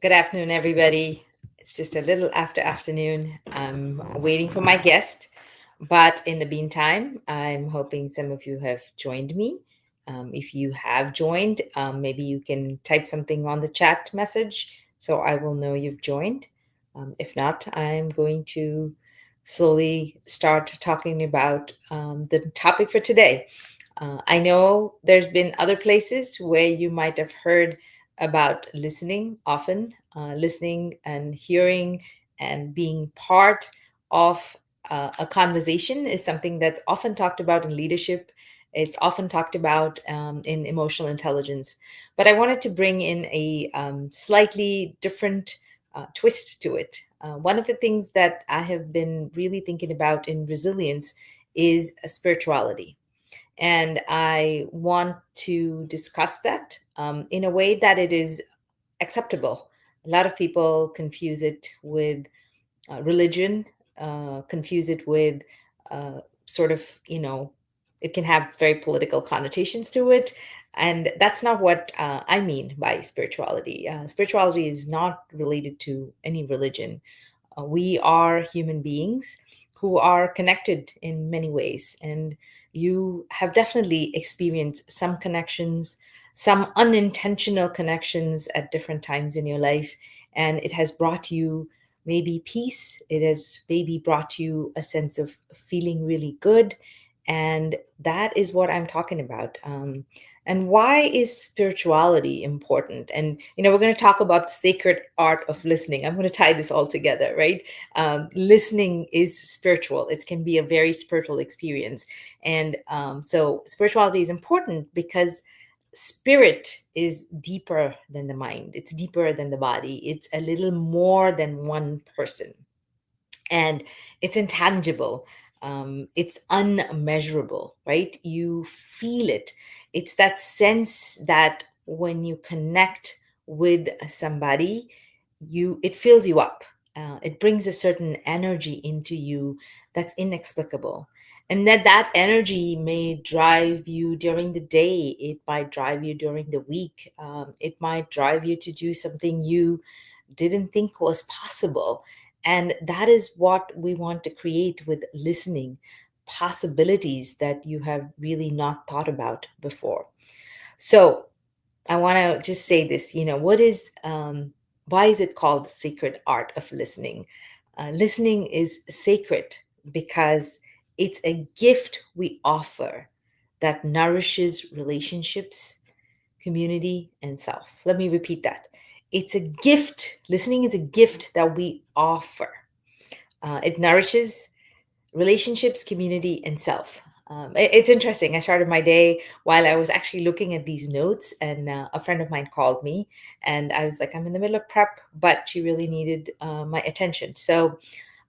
Good afternoon, everybody. It's just a little after afternoon. I'm waiting for my guest, but in the meantime, I'm hoping some of you have joined me. If you have joined, maybe you can type something on the chat message so I will know you've joined. If not, I'm going to slowly start talking about the topic for today. I know there's been other places where you might have heard about listening often, listening and hearing and being part of a conversation is something that's often talked about in leadership. It's often talked about in emotional intelligence. But I wanted to bring in a slightly different twist to it. One of the things that I have been really thinking about in resilience is spirituality, and I want to discuss that in a way that it is acceptable. A lot of people confuse it with religion, confuse it with sort of, it can have very political connotations to it. And that's not what I mean by spirituality. Spirituality is not related to any religion. We are human beings who are connected in many ways. And you have definitely experienced some connections, some unintentional connections at different times in your life. And it has brought you maybe peace. It has maybe brought you a sense of feeling really good. And that is what I'm talking about. And why is spirituality important? And, we're going to talk about the sacred art of listening. I'm going to tie this all together, right? Listening is spiritual, it can be a very spiritual experience. And so spirituality is important because spirit is deeper than the mind, it's deeper than the body, it's a little more than one person, and it's intangible. It's unmeasurable, right? You feel it. It's that sense that when you connect with somebody, it fills you up. It brings a certain energy into you that's inexplicable, and that energy may drive you during the day. It might drive you during the week. It might drive you to do something you didn't think was possible. And that is what we want to create with listening, possibilities that you have really not thought about before. So I want to just say this, why is it called the sacred art of listening? Listening is sacred because it's a gift we offer that nourishes relationships, community, and self. Let me repeat that. It's a gift. Listening is a gift that we offer. It nourishes relationships, community, and self. It's interesting. I started my day while I was actually looking at these notes, and a friend of mine called me, and I was like, I'm in the middle of prep, but she really needed my attention. So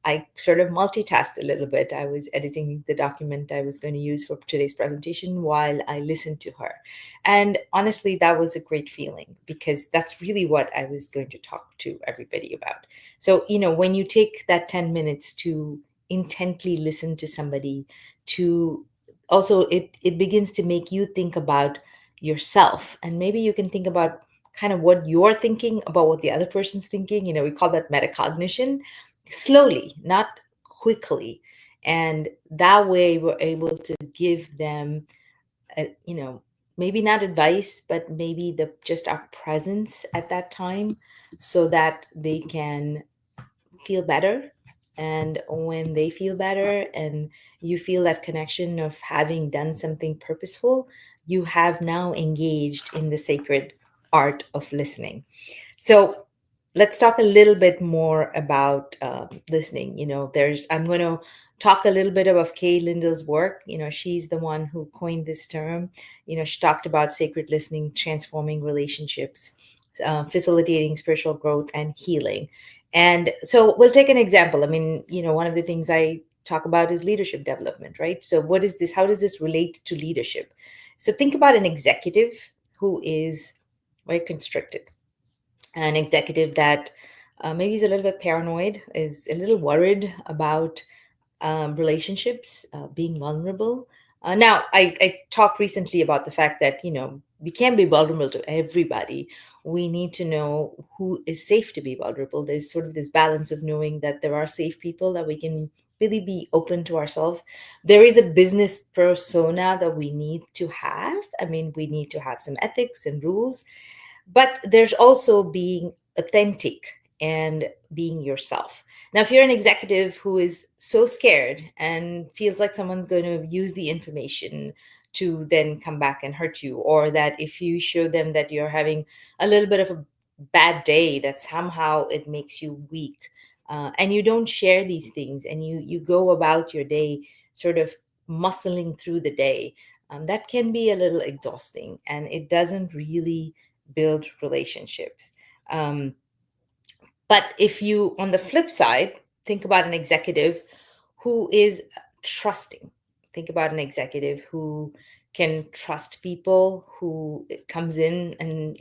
I sort of multitasked a little bit. I was editing the document I was going to use for today's presentation while I listened to her. And honestly, that was a great feeling because that's really what I was going to talk to everybody about. So, when you take that 10 minutes to intently listen to somebody, to also, it begins to make you think about yourself. And maybe you can think about kind of what you're thinking about what the other person's thinking. We call that metacognition, slowly, not quickly. And that way we're able to give them, a, maybe not advice, but maybe just our presence at that time so that they can feel better. And when they feel better and you feel that connection of having done something purposeful, you have now engaged in the sacred art of listening. So let's talk a little bit more about listening. I'm going to talk a little bit about Kay Lindel's work. She's the one who coined this term. She talked about sacred listening, transforming relationships, facilitating spiritual growth and healing. And so we'll take an example. I mean, one of the things I talk about is leadership development, right? So what is this? How does this relate to leadership? So think about an executive who is very constricted, an executive that maybe is a little bit paranoid, is a little worried about relationships, being vulnerable. Now, I talked recently about the fact that, we can't be vulnerable to everybody. We need to know who is safe to be vulnerable. There's sort of this balance of knowing that there are safe people that we can really be open to ourselves. There is a business persona that we need to have. I mean, we need to have some ethics and rules, but there's also being authentic and being yourself. Now, if you're an executive who is so scared and feels like someone's going to use the information to then come back and hurt you, or that if you show them that you're having a little bit of a bad day, that somehow it makes you weak, and you don't share these things, and you go about your day sort of muscling through the day, that can be a little exhausting, and it doesn't really build relationships. Um, but if you, on the flip side, think about an executive who is trusting, think about an executive who can trust people, who comes in and,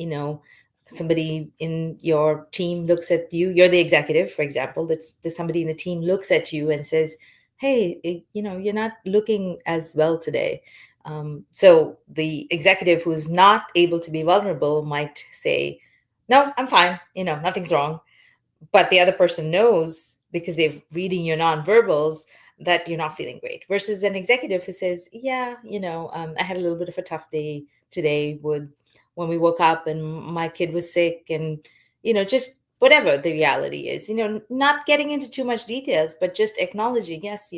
somebody in your team looks at you, you're the executive, for example, that somebody in the team looks at you and says, hey, you're not looking as well today. So the executive who's not able to be vulnerable might say, no, I'm fine, nothing's wrong, but the other person knows because they're reading your nonverbals that you're not feeling great, versus an executive who says, yeah, I had a little bit of a tough day today, would when we woke up and my kid was sick, and just whatever the reality is, not getting into too much details, but just acknowledging, yes,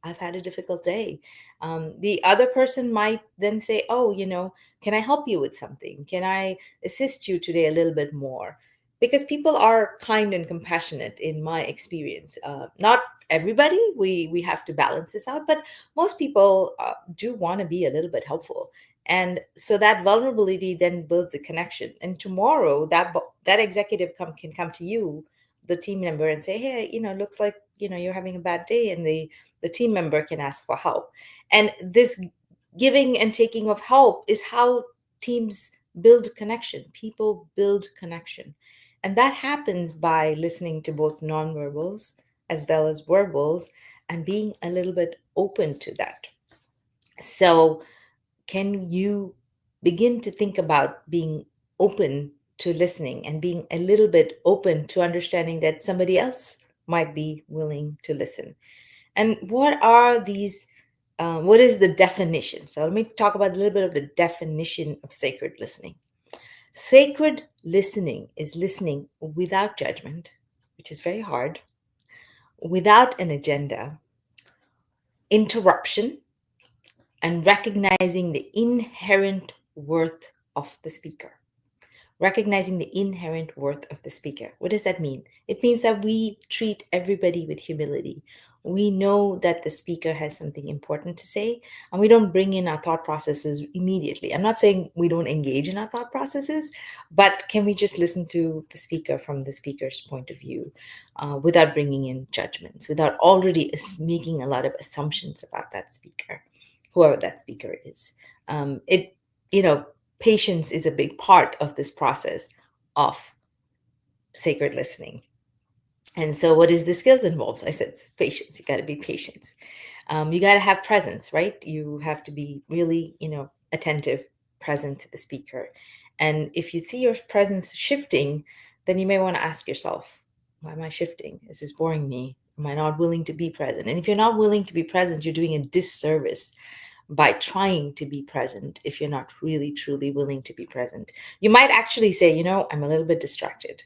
I've had a difficult day. The other person might then say, oh, can I help you with something? Can I assist you today a little bit more? Because people are kind and compassionate in my experience. Not everybody, we have to balance this out, but most people do want to be a little bit helpful, and so that vulnerability then builds the connection, and tomorrow that executive can come to you, the team member, and say, hey, looks like you're having a bad day, and the team member can ask for help. And this giving and taking of help is how teams build connection, people build connection. And that happens by listening to both nonverbals as well as verbals, and being a little bit open to that. So, can you begin to think about being open to listening and being a little bit open to understanding that somebody else might be willing to listen? And what is the definition? So, let me talk about a little bit of the definition of sacred listening. Sacred listening is listening without judgment, which is very hard, without an agenda, interruption, and recognizing the inherent worth of the speaker. Recognizing the inherent worth of the speaker. What does that mean? It means that we treat everybody with humility. We know that the speaker has something important to say, and we don't bring in our thought processes immediately. I'm not saying we don't engage in our thought processes, but can we just listen to the speaker from the speaker's point of view, without bringing in judgments, without already making a lot of assumptions about that speaker, whoever that speaker is. It, you know, Patience is a big part of this process of sacred listening. And so, what is the skills involved? I said it's patience. You got to be patient. You got to have presence, right? You have to be really, attentive, present to the speaker. And if you see your presence shifting, then you may want to ask yourself, why am I shifting? Is this boring me? Am I not willing to be present? And if you're not willing to be present, you're doing a disservice by trying to be present if you're not really truly willing to be present. You might actually say, I'm a little bit distracted.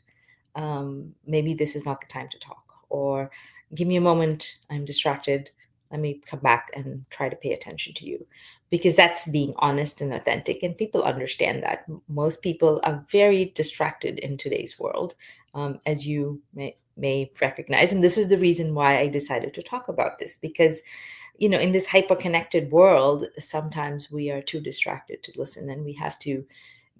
Maybe this is not the time to talk, or give me a moment, I'm distracted. Let me come back and try to pay attention to you. Because that's being honest and authentic, and people understand that. Most people are very distracted in today's world, as you may recognize. And this is the reason why I decided to talk about this, because in this hyper connected world, sometimes we are too distracted to listen, and we have to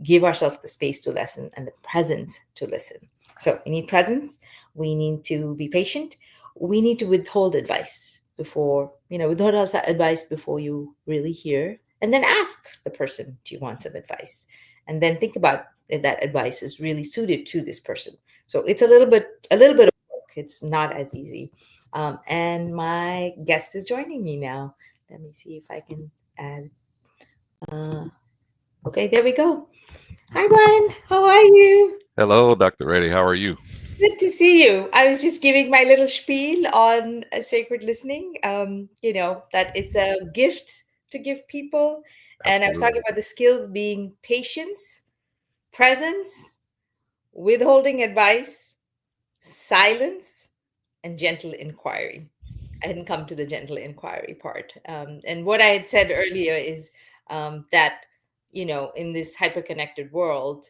give ourselves the space to listen and the presence to listen. So we need presence, we need to be patient, we need to withhold advice before you really hear, and then ask the person, do you want some advice? And then think about if that advice is really suited to this person. So it's a little bit of work. It's not as easy. And my guest is joining me now. Let me see if I can add. Uh, Okay, there we go. Hi, Brian. How are you? Hello, Dr. Reddy. How are you? Good to see you. I was just giving my little spiel on sacred listening. That it's a gift to give people. And I was talking Absolutely. about the skills being patience, presence, withholding advice, silence, and gentle inquiry. I hadn't come to the gentle inquiry part. And what I had said earlier is that, in this hyper-connected world,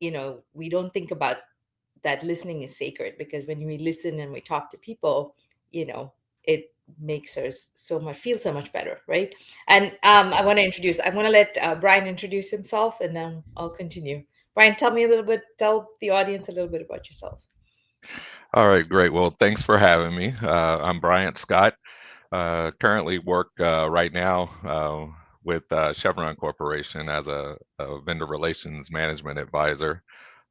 we don't think about that listening is sacred, because when we listen and we talk to people, it makes us feel so much better, right? And I want to let Brian introduce himself, and then I'll continue. Brian, tell the audience a little bit about yourself. All right, great. Well, thanks for having me. I'm Bryant Scott. Currently work right now with Chevron Corporation as a vendor relations management advisor.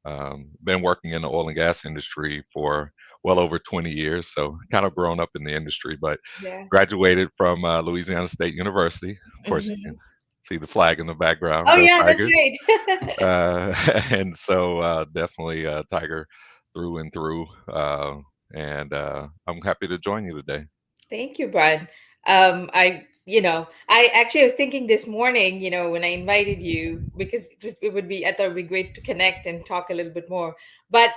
Been working in the oil and gas industry for well over 20 years, so kind of grown up in the industry, but Yeah. graduated from Louisiana State University. Of course, you can Mhm. see the flag in the background, Oh go yeah, that's Tigers. right. And so definitely Tiger through and through. And I'm happy to join you today. Thank you, Brian. I actually was thinking this morning, when I invited you, because I thought it would be great to connect and talk a little bit more. But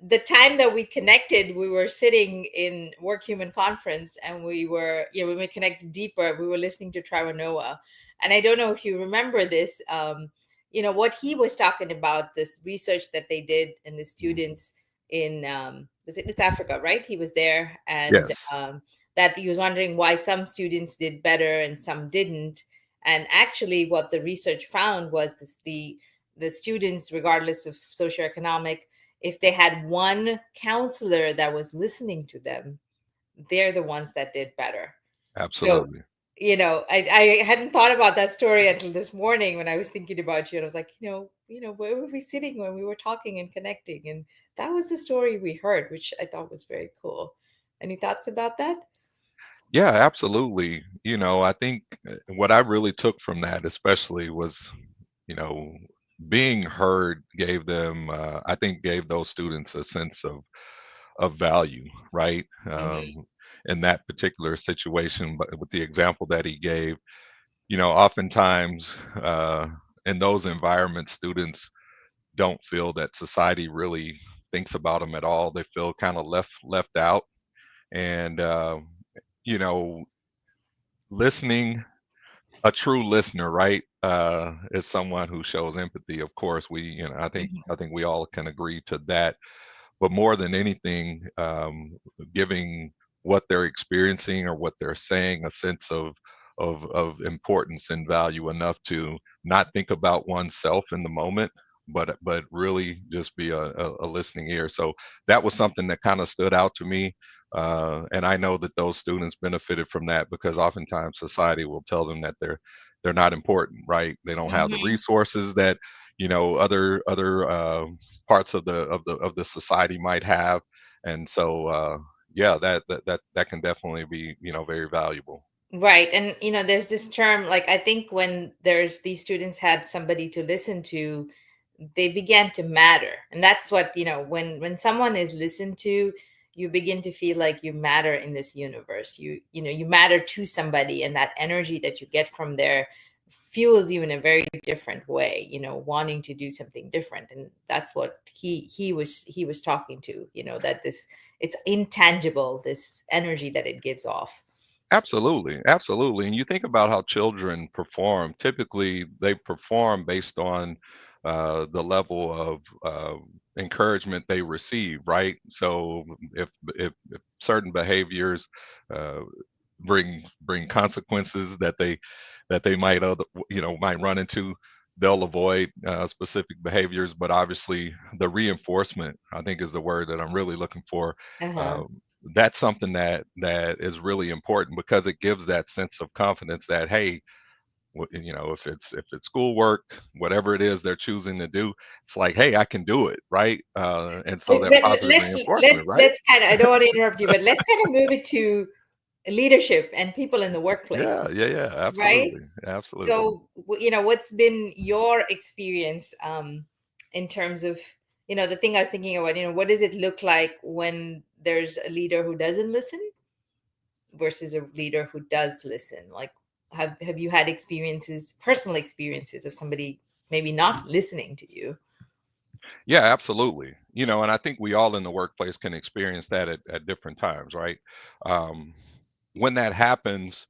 the time that we connected, we were sitting in Work Human Conference, and when we connected deeper, we were listening to Trevor Noah. And I don't know if you remember this, what he was talking about, this research that they did and the students in, it's Africa, right? He was there, and Yes, that he was wondering why some students did better and some didn't. And actually, what the research found was the students, regardless of socioeconomic, if they had one counselor that was listening to them, they're the ones that did better. So, absolutely. I hadn't thought about that story until this morning when I was thinking about you. And I was like, where were we sitting when we were talking and connecting? And that was the story we heard, which I thought was very cool. Any thoughts about that? Yeah, absolutely. I think what I really took from that, especially, was, you know, being heard gave them, I think, gave those students a sense of value, right? Hmm. In that particular situation, but with the example that he gave, oftentimes in those environments, students don't feel that society really thinks about them at all. They feel kind of left out, and you know, listening, a true listener, right, is someone who shows empathy. Of course, I think we all can agree to that. But more than anything, giving what they're experiencing or what they're saying a sense of importance and value enough to not think about oneself in the moment, but really just be a listening ear. So that was something that kind of stood out to me. And I know that those students benefited from that, because oftentimes society will tell them that they're not important, right? They don't have the Hmm. resources that other parts of the society might have. And so yeah, that can definitely be, very valuable. Right. And, there's this term, like, I think when these students had somebody to listen to, they began to matter. And that's what, when someone is listened to, you begin to feel like you matter in this universe. You matter to somebody, and that energy that you get from there fuels you in a very different way, wanting to do something different. And that's what he was talking to, that this it's intangible, this energy that it gives off. Absolutely, absolutely. And you think about how children perform. Typically, they perform based on the level of encouragement they receive, right? So if certain behaviors uh, bring consequences that they might run into, they'll avoid specific behaviors. But obviously, the reinforcement, I think, is the word that I'm really looking for. Uh-huh. Um, that's something that is really important, because it gives that sense of confidence that, hey, if it's schoolwork, whatever it is they're choosing to do, it's like, hey, I can do it, right? And so But that let- positive let's reinforcement, let's right? let's kind of, I don't want to interrupt you, but let's kind of move it to leadership and people in the Yeah, workplace, yeah, yeah, right? absolutely, absolutely. So, what's been your experience in terms of, the thing I was thinking about, what does it look like when there's a leader who doesn't listen versus a leader who does listen? Like, have you had experiences, personal experiences of somebody maybe not listening to you? Yeah, absolutely. And I think we all in the workplace can experience that at different times, right? Um, when that happens,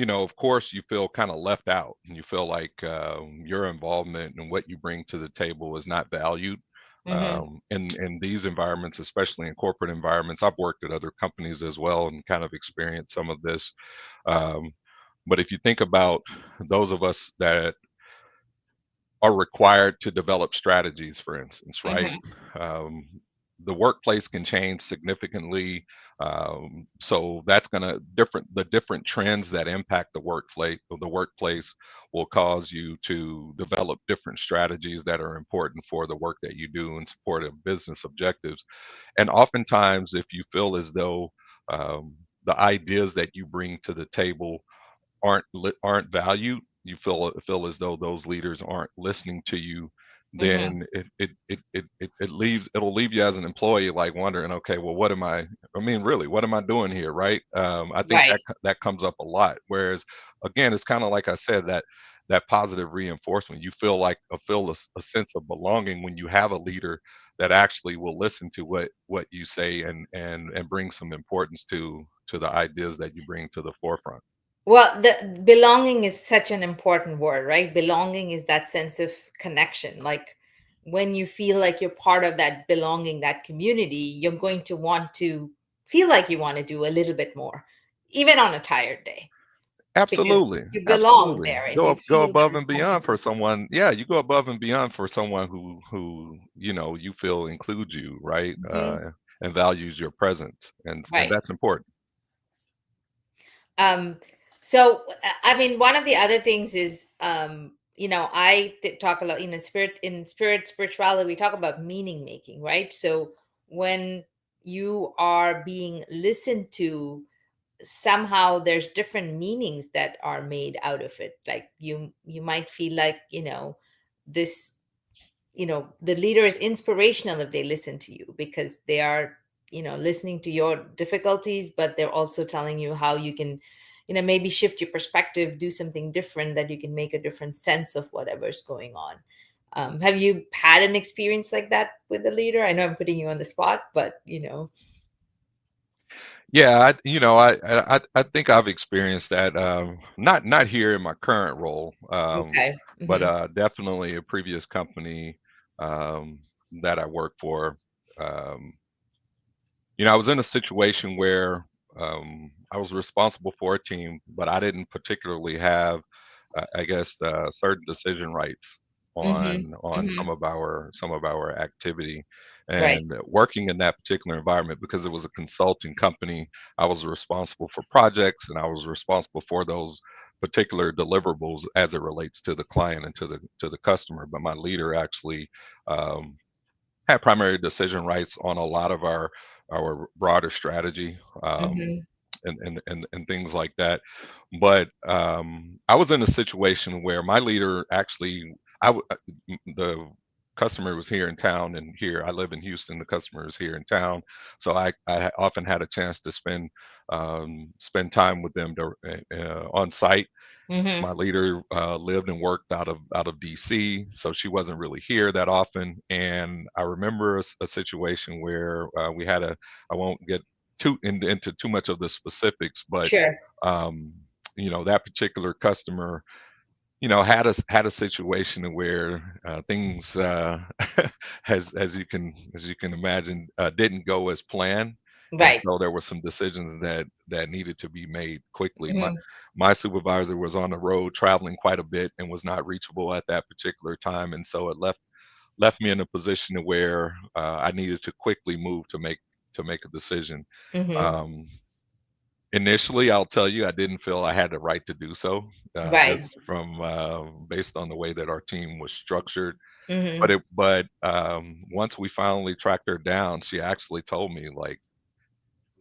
of course, you feel kind of left out, and you feel like your involvement and what you bring to the table is not valued. Mm-hmm. In these environments, especially in corporate environments, I've worked at other companies as well and kind of experienced some of this. Um, but if you think about those of us that are required to develop strategies, for instance, right? Mm-hmm. Um, the workplace can change significantly, so that's going to the different trends that impact the workplace will cause you to develop different strategies that are important for the work that you do in support of business objectives. And oftentimes, if you feel as though the ideas that you bring to the table aren't valued, you feel as though those leaders aren't listening to you, Mm-hmm. then it'll leave you as an employee like wondering, okay, well, I mean, really, what am I doing here, right? I think Right. that comes up a lot. Whereas, again, it's kind of like I said, that positive reinforcement. You feel a sense of belonging when you have a leader that actually will listen to what you say and bring some importance to the ideas that you bring to the forefront. Well, the belonging is such an important word, right? Belonging is that sense of connection. Like when you feel like you're part of that belonging, that community, you're going to want to feel like you want to do a little bit more, even on a tired day, because Absolutely, you belong absolutely. there and Go you up go feel the above and beyond for responsibility. someone. Yeah, you go above and beyond for someone who you feel includes you, right? Mhm. And values your presence, and Right. that's important. Um, so, I mean, one of the other things is, talk a lot, spirituality, we talk about meaning making, right? So when you are being listened to, somehow there's different meanings that are made out of it. Like you might feel like, this, the leader is inspirational if they listen to you because they are, listening to your difficulties, but they're also telling you how you can, maybe shift your perspective, do something different, that you can make a different sense of whatever's going on. Have you had an experience like that with a leader? I know I'm putting you on the spot, but Yeah, I think I've experienced that. Not here in my current role, okay. but Hmm. definitely a previous company um, that I worked for. Um, I was in a situation where I was responsible for a team, but I didn't particularly have, I guess, certain decision rights Hmm. on Hmm. some of our activity. Right. And working in that particular environment, because it was a consulting company, I was responsible for projects, and I was responsible for those particular deliverables as it relates to the client and to the customer. But my leader actually um, had primary decision rights on a lot of our broader strategy, Hmm. and things like that. But I was in a situation where my leader actually, the customer was here in town, and here I live in Houston. The customer is here in town, so I often had a chance to spend time with them on site. Hmm. My leader lived and worked out of DC, so she wasn't really here that often. And I remember a situation where we had a. I won't get into too much of the specifics, but Sure. um, that particular customer, had a situation where things, as you can imagine, didn't go as planned, and Right. so there were some decisions that needed to be made quickly. My Hmm. my supervisor was on the road traveling quite a bit and was not reachable at that particular time, and so it left me in a position to where I needed to quickly move to make a decision. Hmm. Um, Initially, I'll tell you, I didn't feel I had the right to do so, Right. just from based on the way that our team was structured. But Hmm. once we finally tracked her down, she actually told me, like,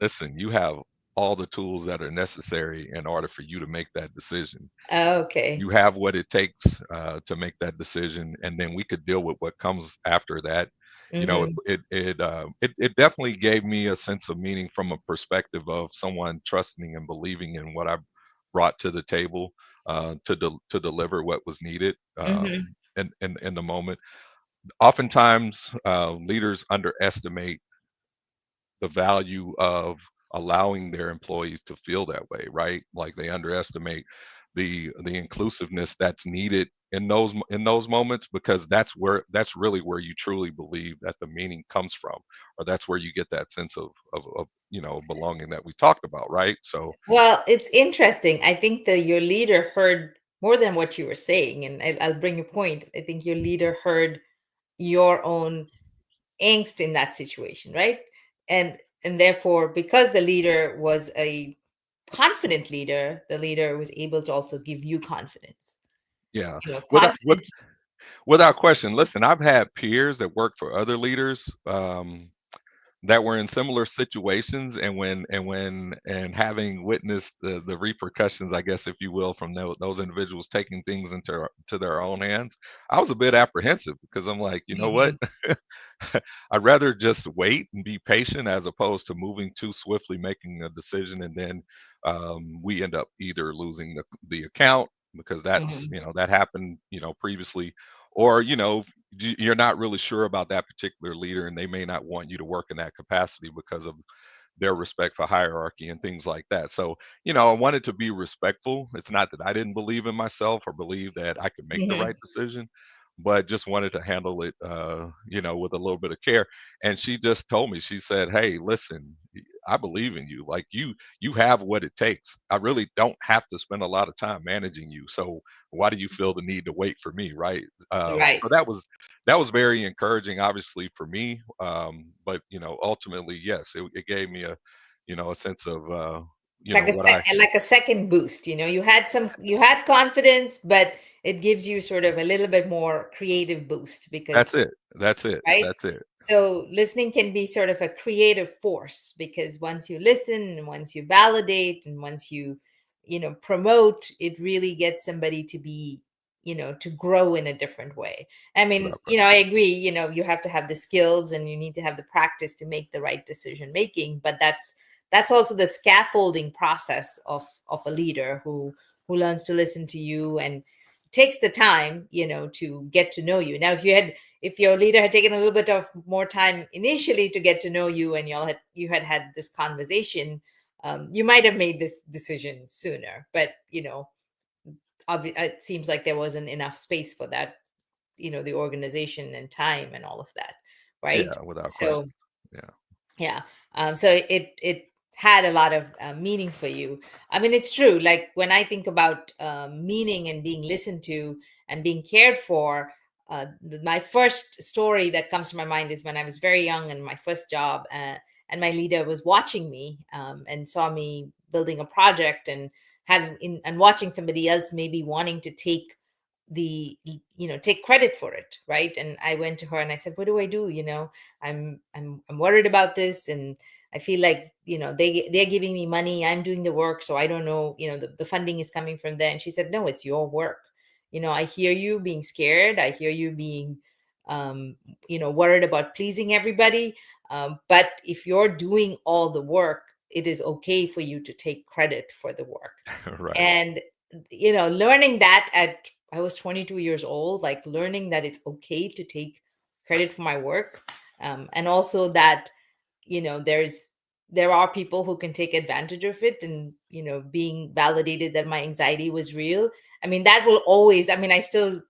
"Listen, you have all the tools that are necessary in order for you to make that decision. Okay. You have what it takes to make that decision, and then we could deal with what comes after that. You know, Mm-hmm. it definitely gave me a sense of meaning from a perspective of someone trusting and believing in what I brought to the table to deliver what was needed Mm-hmm. in the moment. Oftentimes, leaders underestimate the value of allowing their employees to feel that way, right? Like they underestimate the inclusiveness that's needed in those moments, because that's really where you truly believe that the meaning comes from, or that's where you get that sense of belonging that we talked about, right? So Well, it's interesting. I think that your leader heard more than what you were saying, and I'll bring a point. I think your leader heard your own angst in that situation, right? And therefore, because the leader was a confident leader, the leader was able to also give you confidence. yeah, without with, Confident. without question. Listen, I've had peers that work for other leaders, that were in similar situations, and having witnessed the repercussions, I guess, if you will, from those individuals taking things into to their own hands. I was a bit apprehensive because I'm like, you know what? Mhm. I'd rather just wait and be patient as opposed to moving too swiftly, making a decision, and then we end up either losing the account, because that's, Mhm. that happened, previously, or you're not really sure about that particular leader, and they may not want you to work in that capacity because of their respect for hierarchy and things like that. So, I wanted to be respectful. It's not that I didn't believe in myself or believe that I could make the Mhm. right decision, but just wanted to handle it, with a little bit of care. And she just told me, she said, "Hey, listen, I believe in you. Like you have what it takes. I really don't have to spend a lot of time managing you. So why do you feel the need to wait for me?" Right. Right. So that was very encouraging, obviously, for me. But ultimately, yes, it gave me a sense of what I Like a second boost. You had confidence, but it gives you sort of a little bit more creative boost that's because, it. That's it. right? That's it. So listening can be sort of a creative force because once you listen and once you validate and once you promote, it really gets somebody to be, to grow in a different way. I mean, Without question. I agree, you have to have the skills and you need to have the practice to make the right decision making, but that's also the scaffolding process of a leader who learns to listen to you and takes the time, to get to know you. Now, if your leader had taken a little bit of more time initially to get to know you and you had this conversation, you might have made this decision sooner. But it seems like there wasn't enough space for that. The organization and time and all of that, right? Yeah, without question. So Yeah. yeah. So it had a lot of meaning for you. I mean, it's true. Like when I think about meaning and being listened to and being cared for, my first story that comes to my mind is when I was very young and my first job, and my leader was watching me, and saw me building a project and and watching somebody else maybe wanting to take credit for it, right? And I went to her and I said, what do I do? I'm worried about this, and I feel like they're giving me money, I'm doing the work, so I don't know, the funding is coming from there. And she said, no, it's your work. I hear you being scared, I hear you being um worried about pleasing everybody, but if you're doing all the work, it is okay for you to take credit for the work. Right. And learning that at I was 22 years old, like learning that it's okay to take credit for my work, and also that there are people who can take advantage of it, and being validated that my anxiety was real. I mean, that will always, I mean, I still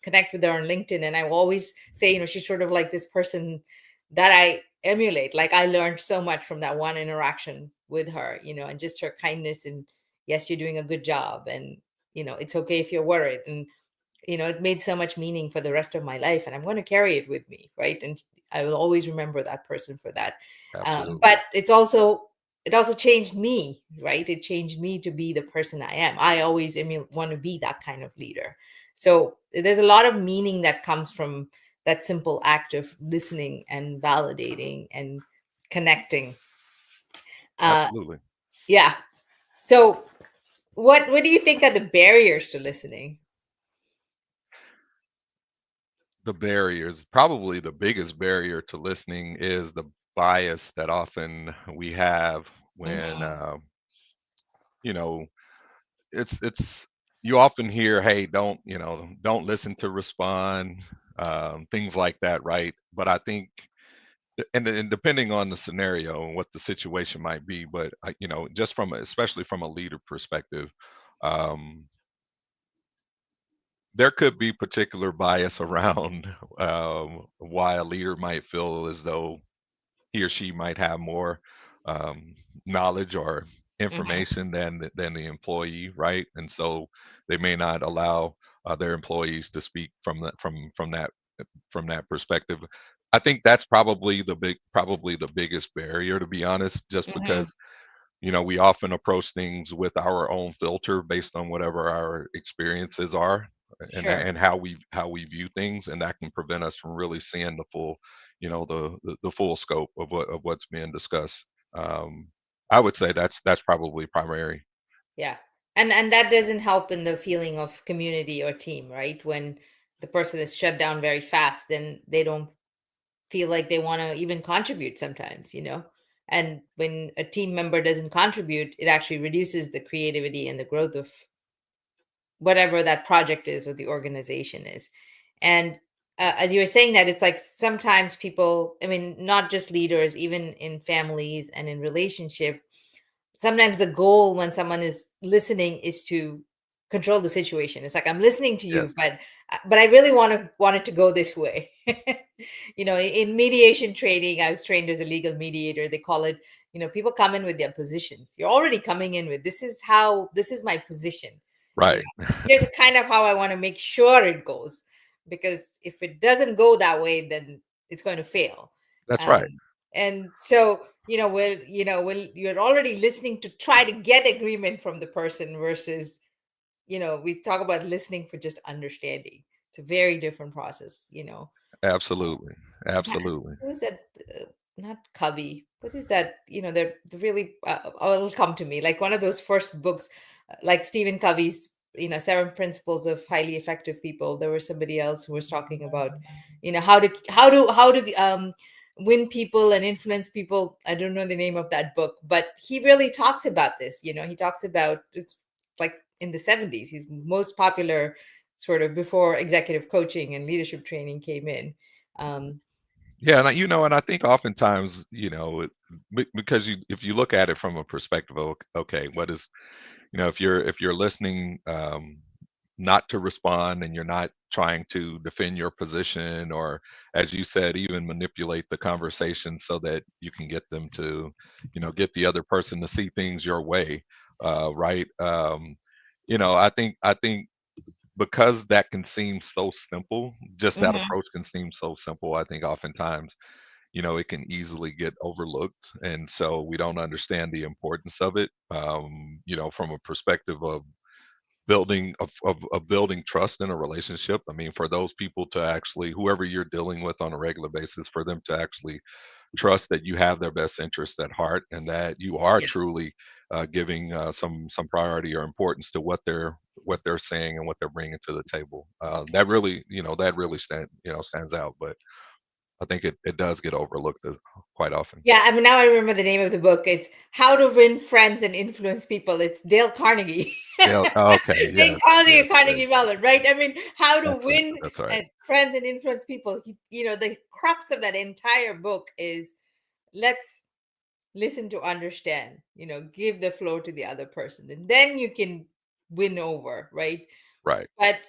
connect with her on LinkedIn, and I will always say, she's sort of like this person that I emulate. Like I learned so much from that one interaction with her, and just her kindness, and yes, you're doing a good job, and it's okay if you're worried. And it made so much meaning for the rest of my life, and I'm going to carry it with me, right? And I will always remember that person for that. Absolutely. But it also changed me, right? It changed me to be the person I am. I always want to be that kind of leader. So there's a lot of meaning that comes from that simple act of listening and validating and connecting. Uh, Absolutely. yeah. So, what do you think are the barriers to listening? The barriers, probably the biggest barrier to listening is the bias that often we have when, Hmm. you know, it's you often hear, "Hey, don't, don't listen to respond," things like that, right? But I think, and depending on the scenario and what the situation might be, but just especially from a leader perspective, um, there could be particular bias around why a leader might feel as though he or she might have more um, knowledge or Hmm. information than the employee, right? And so they may not allow their employees to speak from that perspective. I think that's probably the biggest barrier, to be honest, just Hmm. because we often approach things with our own filter based on whatever our experiences are, Sure. and how we view things, and that can prevent us from really seeing the full, the full scope of what's being discussed. Um, I would say that's probably primary. Yeah. And that doesn't help in the feeling of community or team, right? When the person is shut down very fast, then they don't feel like they want to even contribute sometimes. And when a team member doesn't contribute, it actually reduces the creativity and the growth of whatever that project is or the organization is. And as you were saying that, it's like sometimes people, I mean, not just leaders, even in families and in relationship, sometimes the goal when someone is listening is to control the situation. It's like, I'm listening to you, Yes. but I really want it to go this way. In mediation training, I was trained as a legal mediator. They call it, people come in with their positions. You're already coming in with, this is my position. you know Right. Here's a kind of how I want to make sure it goes, because if it doesn't go that way, then it's going to fail. That's um, right. and so, you're already listening to try to get agreement from the person versus, we talk about listening for just understanding. It's a very different process. Absolutely. Yeah. Absolutely. Who is that? Not Covey. What is that? They're really, it'll come to me. Like one of those first books, like Stephen Covey's, Seven Principles of Highly Effective People. There was somebody else who was talking about, how to win people and influence people. I don't know the name of that book, but he really talks about this. He talks about, it's like in the 70s. He's most popular sort of before executive coaching and leadership training came in. Um, Yeah, and I think oftentimes, because if you look at it from a perspective of, okay, what is, if you're listening, not to respond, and you're not trying to defend your position, or as you said, even manipulate the conversation so that you can get them to, get the other person to see things your way, right? I think because that can seem so simple, just that mhm. approach can seem so simple. I think oftentimes, it can easily get overlooked, and so we don't understand the importance of it, from a perspective of building trust in a relationship. I mean, for those people to actually, whoever you're dealing with on a regular basis, for them to actually trust that you have their best interest at heart, and that you are Yeah. truly giving some priority or importance to what they're saying and what they're bringing to the table. That really stands out. But I think it does get overlooked quite often. Yeah, I mean, now I remember the name of the book. It's How to Win Friends and Influence People. It's Dale Carnegie. Yeah. Okay. Dale Yes. Carnegie Yes. or Yes. Carnegie Mellon, right? I mean, how to That's it. win That's right. and friends and influence people. The crux of that entire book is, let's listen to understand, give the floor to the other person, and then you can win over, right? Right. But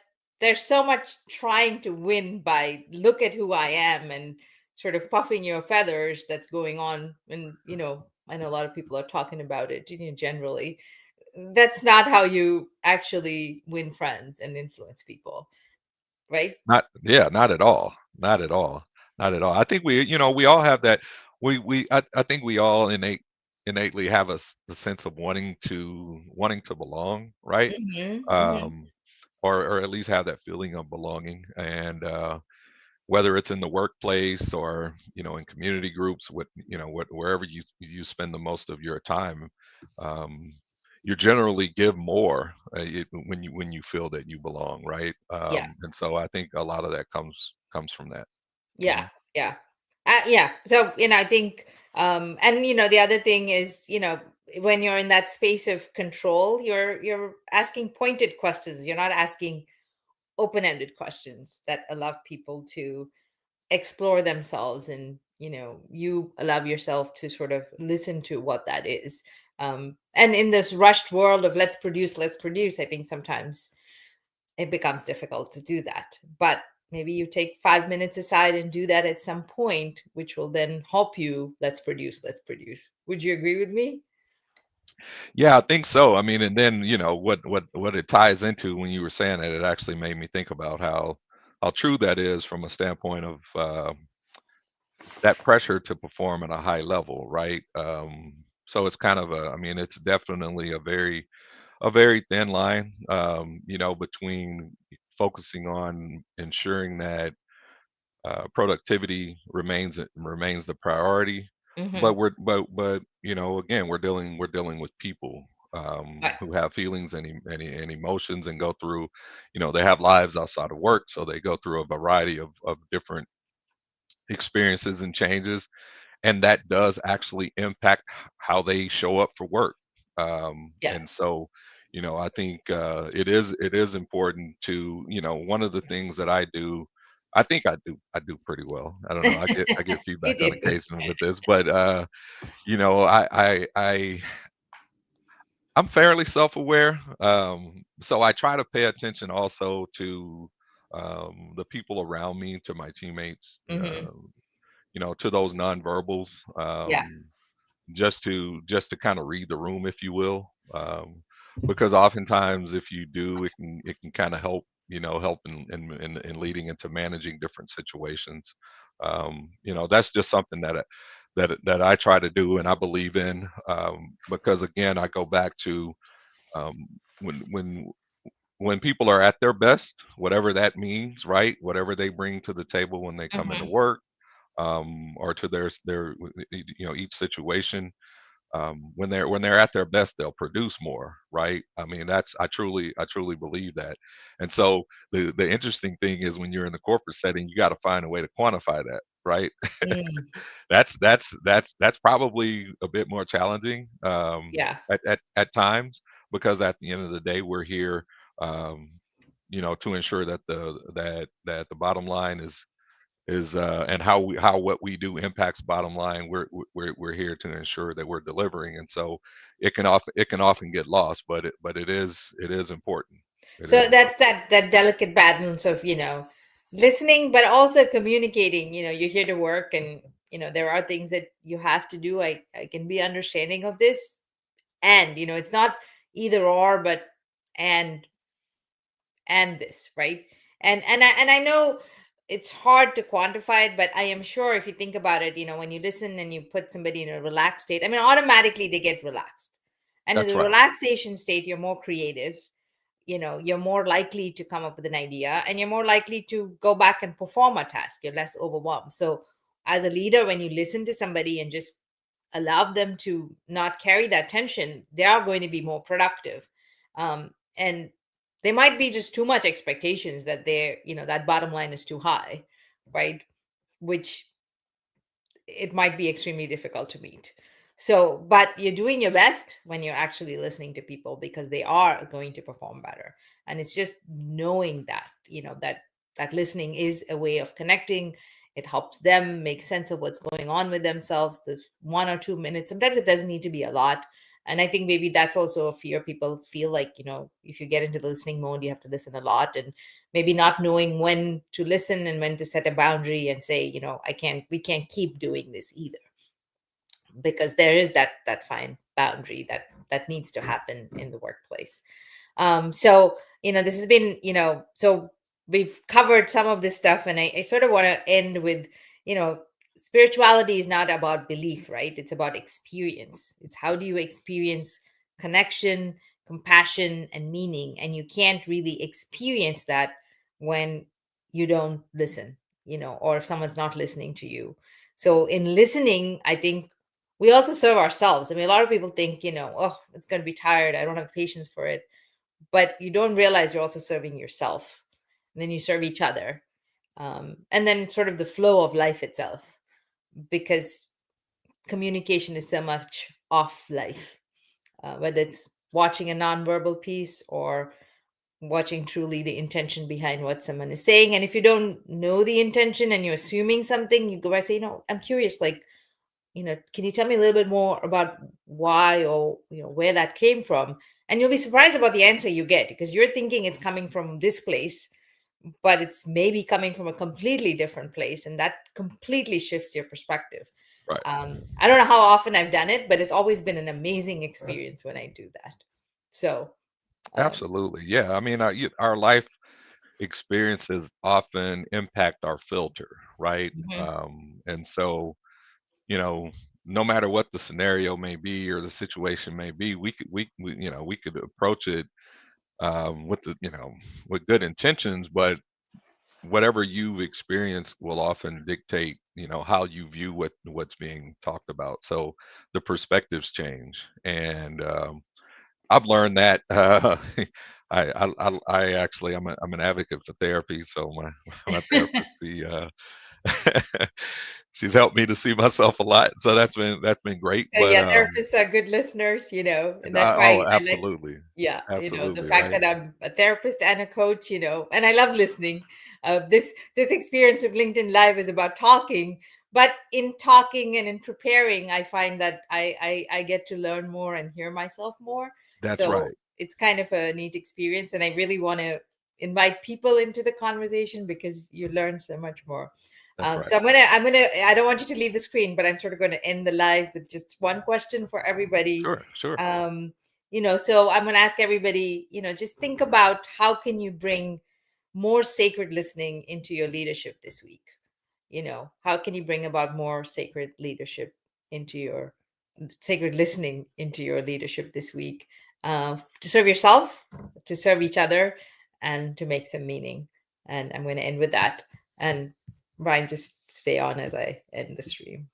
there's so much trying to win by, look at who I am, and sort of puffing your feathers that's going on. And I know a lot of people are talking about it, generally. That's not how you actually win friends and influence people, right? Not Yeah, not at all. Not at all. Not at all. I think we all have that. I think we all innately have the sense of wanting to belong, right? Hmm. Hmm. Um, or at least have that feeling of belonging. And whether it's in the workplace or in community groups, wherever you spend the most of your time, um, you generally give more when you feel that you belong, right? Yeah. And so I think a lot of that comes from that. Yeah. Mhm. Yeah. Yeah. So, I think, and the other thing is, when you're in that space of control, you're asking pointed questions. You're not asking open-ended questions that allow people to explore themselves, and you allow yourself to sort of listen to what that is. And in this rushed world of let's produce, I think sometimes it becomes difficult to do that. But maybe you take 5 minutes aside and do that at some point, which will then help you. Let's produce. Would you agree with me? Yeah, I think so. I mean, and then what it ties into when you were saying it, it actually made me think about how true that is from a standpoint of that pressure to perform at a high level, right? So it's kind of I mean, it's definitely a very thin line, between focusing on ensuring that productivity remains the priority, but Mm-hmm. again, we're dealing with people Right. who have feelings and emotions and go through, they have lives outside of work, so they go through a variety of different experiences and changes, and that does actually impact how they show up for work. Yeah. And so, I think it is important to, one of the things that I do. I think I do pretty well. I don't know. I get You feedback on do. occasion with this, but I'm fairly self-aware. So I try to pay attention also to the people around me, to my teammates, Hmm. to those nonverbals. Yeah. Just to kind of read the room, if you will, because oftentimes if you do, it can kind of help in leading into managing different situations. That's just something that I try to do and I believe in, because again, I go back to um, when people are at their best, whatever that means, right? Whatever they bring to the table when they come into Hmm. work, or to each situation, when they're at their best, they'll produce more, right? I mean, I truly believe that. And so the interesting thing is, when you're in the corporate setting, you got to find a way to quantify that, right? Mm. That's probably a bit more challenging, Yeah. at times, because at the end of the day, we're here, um, to ensure that the bottom line is and how what we do impacts bottom line. We're here to ensure that we're delivering, and so it can often get lost, but it is important. It is So that's important. that delicate balance of, listening but also communicating. You're here to work, and there are things that you have to do. I can be understanding of this, and it's not either or, but and this, right? And I know it's hard to quantify it, but I am sure if you think about it, when you listen and you put somebody in a relaxed state, I mean, automatically they get relaxed. And in That's the right. relaxation state, you're more creative. You're more likely to come up with an idea, and you're more likely to go back and perform a task. You're less overwhelmed. So as a leader, when you listen to somebody and just allow them to not carry that tension, they are going to be more productive. And they might be just too much expectations, that that bottom line is too high, right? Which it might be extremely difficult to meet. So, but you're doing your best when you're actually listening to people, because they are going to perform better. And it's just knowing that, that listening is a way of connecting. It helps them make sense of what's going on with themselves. The 1 or 2 minutes, sometimes it doesn't need to be a lot. And I think maybe that's also a fear. People feel like, if you get into the listening mode, you have to listen a lot, and maybe not knowing when to listen and when to set a boundary and say, we can't keep doing this either, because there is that fine boundary that needs to happen in the workplace. So this has been, so we've covered some of this stuff, and I sort of want to end with, you know spirituality is not about belief, right? It's about experience. It's how do you experience connection, compassion, and meaning. And you can't really experience that when you don't listen. or if someone's not listening to you. So in listening, I think we also serve ourselves. I mean, a lot of people think, oh, it's going to be tired. I don't have patience for it. But you don't realize you're also serving yourself. And then you serve each other. And then sort of the flow of life itself, because communication is so much of life, whether it's watching a nonverbal piece or watching truly the intention behind what someone is saying. And if you don't know the intention and you're assuming something, you go by and say, I'm curious, like, can you tell me a little bit more about why, or where that came from? And you'll be surprised about the answer you get, because you're thinking it's coming from this place, but it's maybe coming from a completely different place, and that completely shifts your perspective. Right. I don't know how often I've done it, but it's always been an amazing experience when I do that. So Absolutely. Yeah. I mean, our life experiences often impact our filter, right? mhm. And so, you know, no matter what the scenario may be or the situation may be, we could approach it with with good intentions, but whatever you experience will often dictate, how you view what's being talked about. So the perspectives change, and I've learned that. I actually I'm an advocate for therapy. So my therapist, she's helped me to see myself a lot. So that's been great. So But yeah, therapists are good listeners, and that's oh, why I like, absolutely, yeah, the absolutely, fact right. that I'm a therapist and a coach, and I love listening. This experience of LinkedIn Live is about talking, but in talking and in preparing, I find that I get to learn more and hear myself more. That's So right. it's kind of a neat experience, and I really want to invite people into the conversation because you learn so much more. That's So right. I don't want you to leave the screen, but I'm sort of going to end the live with just one question for everybody. Sure, sure. Um, so I'm going to ask everybody, just think about how can you bring more sacred listening into your leadership this week? How can you bring about more sacred leadership into your sacred listening into your leadership this week, to serve yourself, to serve each other, and to make some meaning? And I'm going to end with that. And Brian, just stay on as I end the stream.